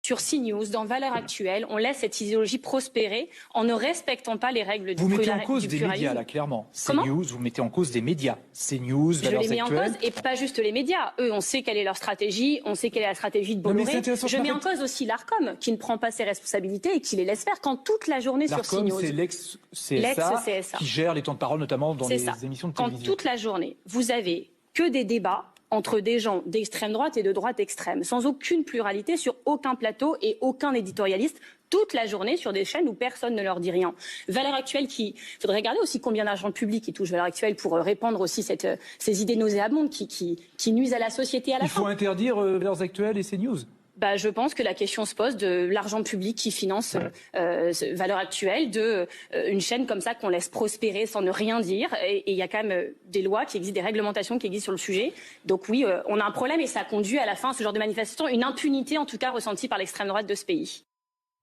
Sur CNews, dans Valeurs Actuelles, on laisse cette idéologie prospérer en ne respectant pas les règles du pluralisme. Vous mettez en cause des médias, là, clairement. CNews, vous mettez en cause des médias. CNews, Valeurs Actuelles. Je les mets en cause, et pas juste les médias. Eux, on sait quelle est leur stratégie, on sait quelle est la stratégie de Bolloré. Je mets en cause aussi l'Arcom, qui ne prend pas ses responsabilités et qui les laisse faire quand toute la journée sur CNews. L'Arcom, c'est l'ex-CSA qui gère les temps de parole, notamment dans les émissions de télévision. Quand toute la journée, vous avez que des débats entre des gens d'extrême droite et de droite extrême, sans aucune pluralité sur aucun plateau et aucun éditorialiste, toute la journée sur des chaînes où personne ne leur dit rien. Valeurs Actuelles, il faudrait regarder aussi combien d'argent public qui touche Valeurs Actuelles pour répandre aussi ces idées nauséabondes qui nuisent à la société à la fin. Il faut interdire Valeurs Actuelles et CNews. Je pense que la question se pose de l'argent public qui finance Valeurs Actuelles, une chaîne comme ça qu'on laisse prospérer sans ne rien dire. Et il y a quand même des lois qui existent, des réglementations qui existent sur le sujet. Donc oui, on a un problème et ça conduit à la fin à ce genre de manifestation, une impunité en tout cas ressentie par l'extrême droite de ce pays.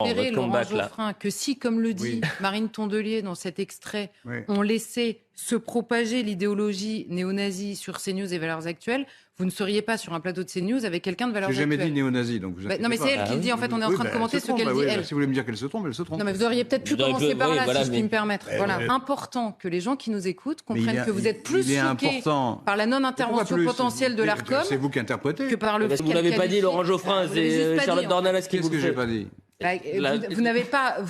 Laurent Geoffrin, que si, comme le dit Marine Tondelier dans cet extrait, on laissait se propager l'idéologie néo-nazie sur CNews et Valeurs Actuelles, vous ne seriez pas sur un plateau de CNews avec quelqu'un de Valeurs Actuelles. J'ai jamais dit néo-nazie, donc vous non, mais c'est elle qui le dit. En fait, on est en train de commenter ce qu'elle dit, elle. Si vous voulez me dire qu'elle se trompe, elle se trompe. Non, mais vous auriez peut-être pu commencer par là, si je puis me permettre. Important que les gens qui nous écoutent comprennent que vous êtes plus choqués par la non-intervention potentielle de l'Arcom. C'est vous qui interprétez. Que par le. Parce que vous n'avez pas dit Laurent Geoffrin, c'est Charlotte Dornelas qui vous le fait. Qu'est-ce que j'ai pas dit ? Vous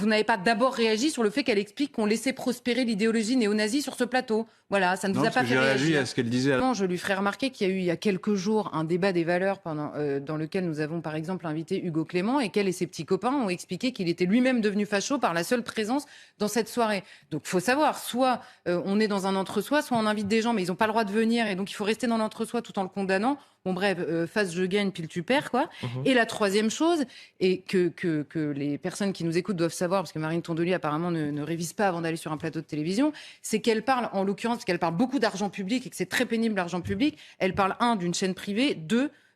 n'avez pas d'abord réagi sur le fait qu'elle explique qu'on laissait prospérer l'idéologie néo-nazie sur ce plateau. Voilà, ça ne vous a pas fait réagir. J'ai réagi à ce qu'elle disait. Je lui ferai remarquer qu'il y a eu il y a quelques jours un débat des valeurs dans lequel nous avons par exemple invité Hugo Clément et qu'elle et ses petits copains ont expliqué qu'il était lui-même devenu facho par la seule présence dans cette soirée. Donc il faut savoir, soit on est dans un entre-soi, soit on invite des gens mais ils n'ont pas le droit de venir et donc il faut rester dans l'entre-soi tout en le condamnant. Bon bref, face je gagne, pile tu perds, quoi. Et la troisième chose, et que les personnes qui nous écoutent doivent savoir, parce que Marine Tondelier apparemment ne révise pas avant d'aller sur un plateau de télévision, c'est qu'elle parle, en l'occurrence, parce qu'elle parle beaucoup d'argent public et que c'est très pénible l'argent public, elle parle, d'une chaîne privée,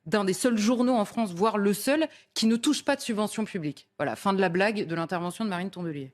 d'un des seuls journaux en France, voire le seul, qui ne touche pas de subventions publiques. Voilà, fin de la blague de l'intervention de Marine Tondelier.